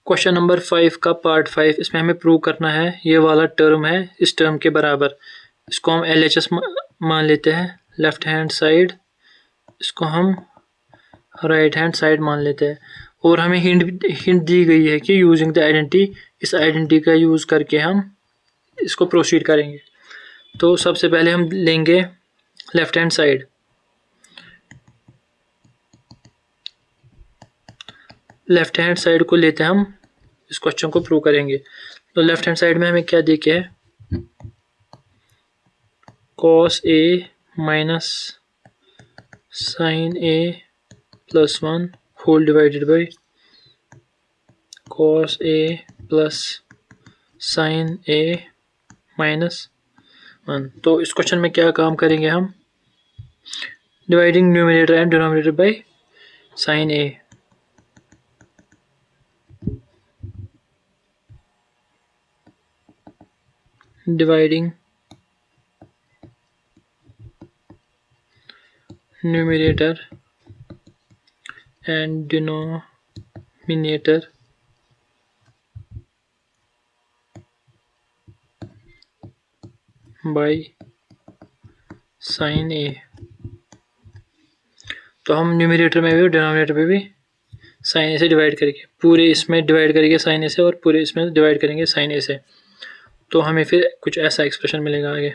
Question number 5 का part 5, इसमें हमें प्रूव करना है ये वाला टर्म है इस टर्म के बराबर। इसको हम LHS मान लेते हैं, लेफ्ट हैंड साइड, इसको हम राइट हैंड साइड मान लेते हैं। और हमें हिंट दी गई है कि यूजिंग द आइडेंटिटी, इस आइडेंटिटी का यूज़ करके हम इसको प्रोसीड करेंगे। तो सबसे पहले हम लेंगे left hand side. Left hand side को लेते हैं हम, इस क्वेश्चन को प्रूव करेंगे। तो लेफ्ट हैंड साइड में हमें क्या देखे है, cos A minus sin A plus 1 whole divided by cos A plus sin A minus 1। तो इस क्वेश्चन में क्या काम करेंगे हम, dividing numerator and denominator by sin A। Dividing numerator and denominator by sin A। तो हम न्यूमरेटर में भी और डिनोमिनेटर में भी sin A से डिवाइड करेंगे, पूरे इसमें डिवाइड करेंगे sin A से और पूरे इसमें डिवाइड करेंगे sin A से। तो हमें फिर कुछ ऐसा एक्सप्रेशन मिलेगा आगे,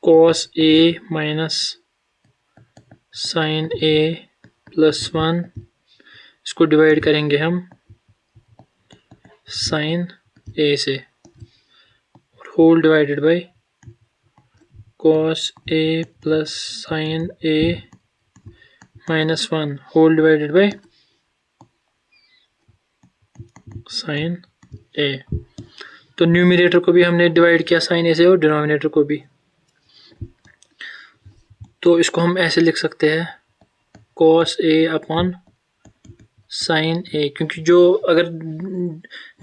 cos A minus sin A plus 1, इसको डिवाइड करेंगे हम sin A से, और whole divided by cos A plus sin A minus 1 whole divided by sin A। तो न्यूमरेटर को भी हमने डिवाइड किया sin A से और डिनोमिनेटर को भी। तो इसको हम ऐसे लिख सकते हैं cos A upon sin A, क्योंकि जो अगर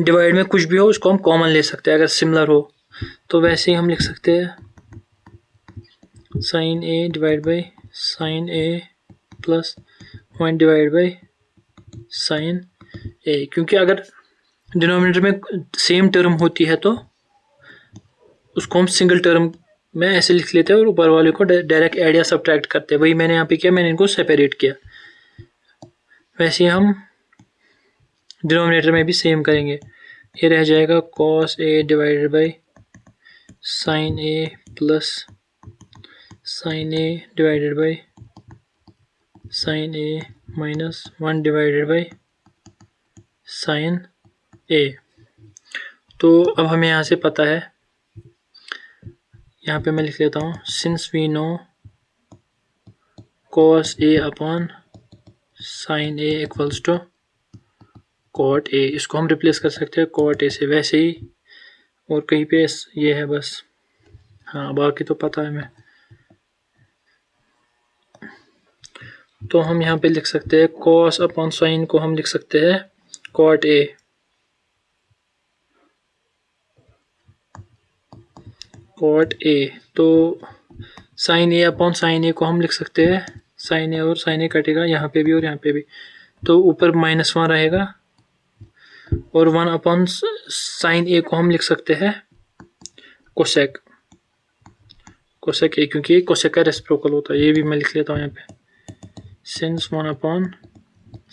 डिवाइड में कुछ भी हो उसको हम कॉमन ले सकते हैं अगर सिमिलर हो। तो वैसे ही हम लिख सकते हैं sin A divide by sin A plus 1 divide by sin A, क्योंकि अगर डिनोमिनेटर में सेम टर्म होती है तो उसको हम सिंगल टर्म में ऐसे लिख लेते हैं और ऊपर वाले को डायरेक्ट ऐड या सब्ट्रैक्ट करते हैं। वही मैंने यहाँ पे किया, मैंने इनको सेपरेट किया। वैसे हम डिनोमिनेटर में भी सेम करेंगे, ये रह जाएगा cos A divided by sin A plus sin A divided by sin A minus 1 divided by sin A। तो अब हमें यहाँ से पता है, यहाँ पे मैं लिख लेता हूँ, since we know cos A upon sin A equals to cot A, इसको हम रिप्लेस कर सकते हैं cot A से, वैसे ही और कहीं पे ये है बस। हाँ, बाकी तो पता है मैं। तो हम यहाँ पे लिख सकते हैं cos अपॉन sin को हम लिख सकते हैं cot A, cot A। तो sin A upon sin A को हम लिख सकते हैं sin A, और sin A कटेगा यहाँ पे भी और यहाँ पे भी, तो ऊपर -1 रहेगा, और 1 अपॉन sin A को हम लिख सकते हैं कोसेक A, क्योंकि ये कोसेक का रेसिप्रोकल होता है। ये भी मैं लिख लेता हूँ यहाँ पे, since 1 upon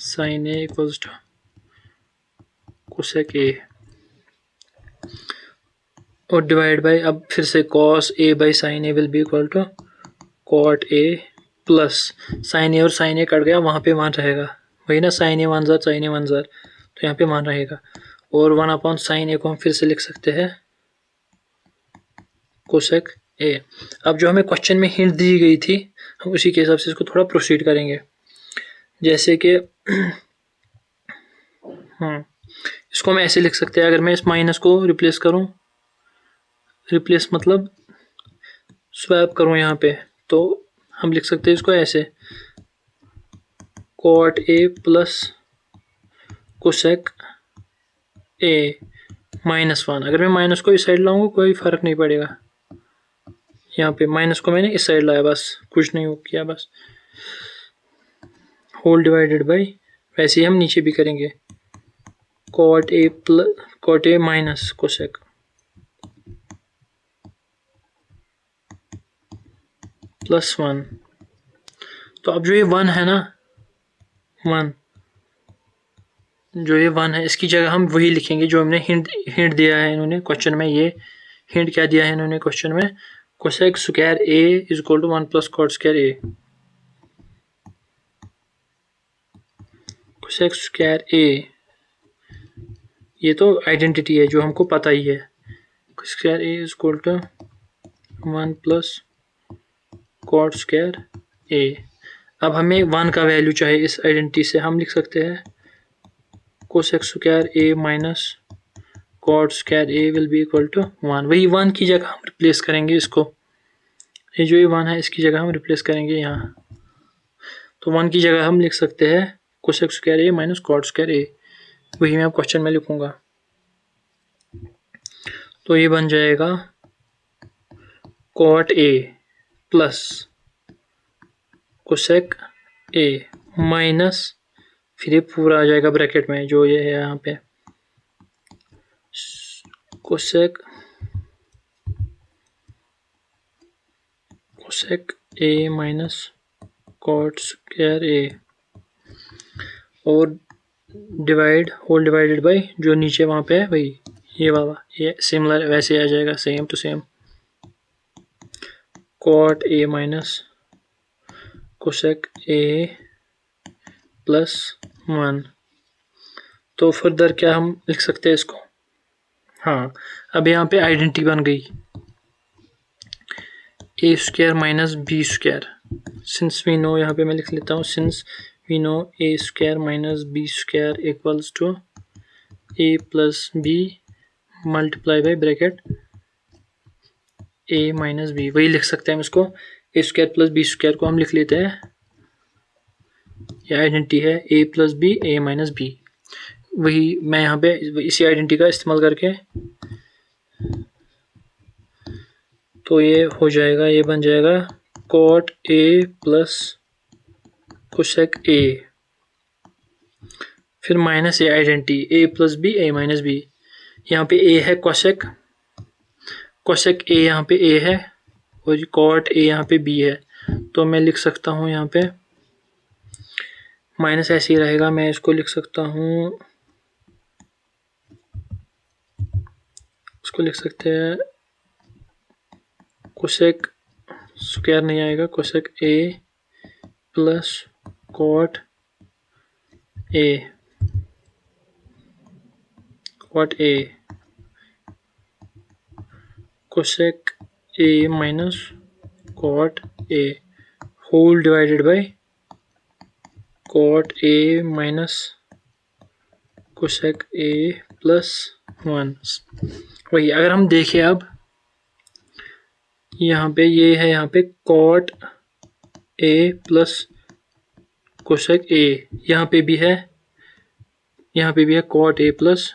sin A equals to cosec A, और डिवाइड बाय, अब फिर से cos A बाई sin A will be equal to cot A plus sin A और sin A कट गया, वहाँ पे मान रहेगा, वही ना, sin A 1 tsar sin A 1 ज़ार, तो यहाँ पे मान रहेगा। और 1 अपॉन sin A को हम फिर से लिख सकते हैं कोसेक A। अब जो हमें क्वेश्चन में हिंट दी गई थी, हम उसी के हिसाब से इसको थोड़ा प्रोसीड करेंगे। जैसे कि इसको हम ऐसे लिख सकते हैं, अगर मैं इस माइनस को रिप्लेस करूं, रिप्लेस मतलब स्वैप करूं यहाँ पे, तो हम लिख सकते हैं इसको ऐसे, cot A plus cosec A -1। अगर मैं माइनस को इस साइड लाऊंगा कोई फर्क नहीं पड़ेगा, यहाँ पे माइनस को मैंने इस साइड लाया, बस कुछ नहीं किया, बस होल डिवाइडेड बाई वैसे ही हम नीचे भी करेंगे, cot a माइनस कोसेक +1। तो अब जो ये 1 है ना, 1 जो ये 1 है, इसकी जगह हम वही लिखेंगे जो हमने हिंट दिया है इन्होंने क्वेश्चन में। ये हिंट क्या दिया है इन्होंने क्वेश्चन में, cosec square a is equal to 1 plus cot square a। Cosec square a, ये तो आइडेंटिटी है जो हमको पता ही है, square a is equal to 1 plus cot square a। अब हमें 1 का वैल्यू चाहिए इस आइडेंटिटी से, हम लिख सकते हैं cosec square a minus cot square a will be equal to 1। वही 1 की जगह हम रिप्लेस करेंगे इसको, ये जो ये 1 है इसकी जगह हम रिप्लेस करेंगे यहाँ। तो 1 की जगह हम लिख सकते हैं cosec square a minus cot square a, वही मैं क्वेश्चन में लिखूंगा। तो ये बन जाएगा cot a plus cosec a minus, फिर ये पूरा आ जाएगा ब्रैकेट में जो ये है यहाँ पे, cosec a minus cot square a और होल डिवाइडेड बाई जो नीचे वहाँ पे है वही ये वाला, ये सिमिलर वैसे आ जाएगा, same to same, cot a minus cosec a +1। तो फर्दर क्या हम लिख सकते हैं इसको, हाँ अब यहाँ पे आइडेंटिटी बन गई a square minus B square, since we know, यहाँ पे मैं लिख लेता हूँ, since we know a square minus B square equals to a plus B multiply by bracket a minus B, वही लिख सकते हैं हम इसको, a square plus B square को हम लिख लेते हैं, यह आइडेंटिटी है a plus B a minus B. वही मैं यहाँ पे इसी आइडेंटिटी का इस्तेमाल करके, तो ये हो जाएगा, ये बन जाएगा cot a plus cosec a, फिर minus A identity a plus B a minus B. यहाँ पे a है कोसेक a यहाँ पे a है और कॉट a यहाँ पे b है, तो मैं लिख सकता हूँ यहाँ पे माइनस ऐसे ही रहेगा, मैं इसको लिख सकता हूँ, इसको लिख सकते हैं कोसेक स्क्वायर नहीं आएगा, cosec a plus cot a cosec a minus cot a whole divided by cot a minus cosec a +1। वही अगर हम देखें अब यहाँ पे ये है, यहाँ पे cot a plus cosec a, यहाँ पे भी है, यहाँ पे भी है cot a plus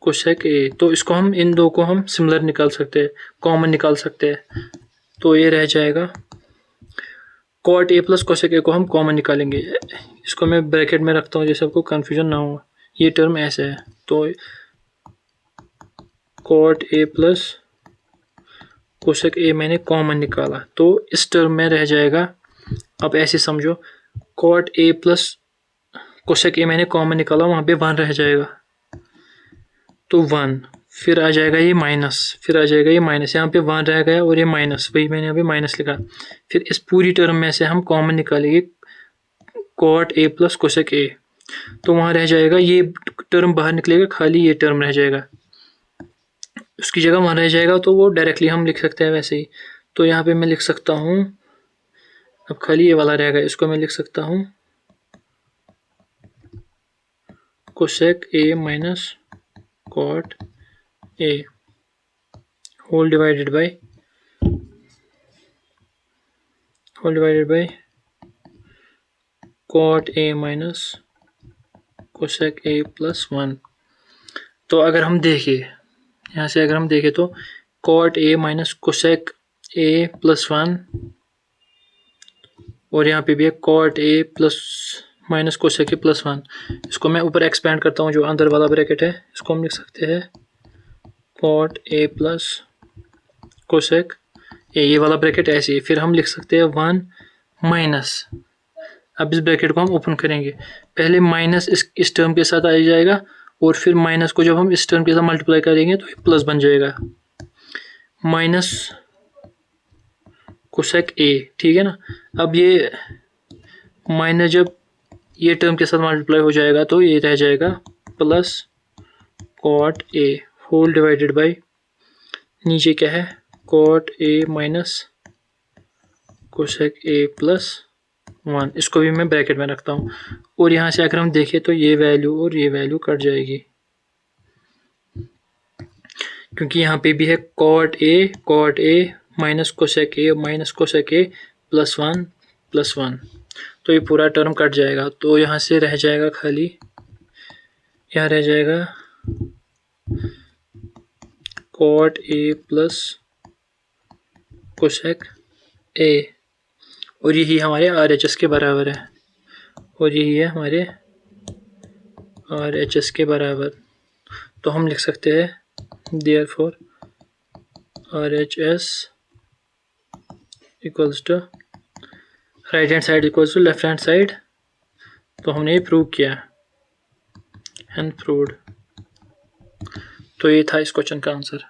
cosec a। तो इसको हम, इन दो को हम सिमिलर निकाल सकते हैं, कॉमन निकाल सकते हैं, तो ये रह जाएगा cot a plus cosec a को हम कॉमन निकालेंगे। इसको मैं ब्रैकेट में रखता हूँ जैसे आपको कन्फ्यूजन ना हो, ये टर्म ऐसे है, तो cot a plus cosec a मैंने कॉमन निकाला, तो इस टर्म में रह जाएगा, अब ऐसे समझो, cot a plus cosec a मैंने कॉमन निकाला, वहाँ पे 1 रह जाएगा, तो 1, फिर आ जाएगा ये माइनस, फिर आ जाएगा ये माइनस, यहाँ पे 1 रह गया और ये माइनस, वही मैंने यहाँ पे माइनस लिखा। फिर इस पूरी टर्म में से हम कॉमन निकालेंगे cot a plus cosec a, तो वहाँ रह जाएगा, ये टर्म बाहर निकलेगा, खाली ये टर्म रह जाएगा, उसकी जगह वहाँ रह जाएगा, तो वो डायरेक्टली हम लिख सकते हैं वैसे ही। तो यहाँ पे मैं लिख सकता हूँ, अब खाली ये वाला रहेगा, इसको मैं लिख सकता हूँ cosec a minus cot a whole divided by cot a minus cosec a +1। तो अगर हम देखें, यहाँ से अगर हम देखें तो cot a minus cosec a +1 और यहाँ पे भी है cot a plus minus cosec A plus 1। इसको मैं ऊपर एक्सपेंड करता हूँ, जो अंदर वाला ब्रैकेट है इसको हम लिख सकते हैं cot a प्लस कोसेक ए, ये वाला ब्रैकेट ऐसे ही। फिर हम लिख सकते हैं 1 माइनस, अब इस ब्रैकेट को हम ओपन करेंगे, पहले माइनस इस टर्म के साथ आ जाएगा और फिर माइनस को जब हम इस टर्म के साथ मल्टीप्लाई करेंगे तो ये प्लस बन जाएगा, माइनस कोसेक ए, ठीक है ना। अब ये माइनस जब ये टर्म के साथ मल्टीप्लाई हो जाएगा तो ये रह जाएगा plus cot A whole divided by, नीचे क्या है cot A minus cosec A plus 1। इसको भी मैं ब्रैकेट में रखता हूँ और यहाँ से अगर हम देखें तो ये वैल्यू और ये वैल्यू कट जाएगी, क्योंकि यहाँ पे भी है cot A minus cosec A plus 1, तो ये पूरा टर्म कट जाएगा। तो यहाँ से रह जाएगा खाली, यहाँ रह जाएगा cot A plus cosec A, और यही हमारे RHS के बराबर है, और यही है हमारे RHS के बराबर। तो हम लिख सकते हैं therefore RHS equals to right hand side equals to left hand side. तो हमने ये प्रूव किया एंड प्रूव्ड। तो ये था इस क्वेश्चन का आंसर।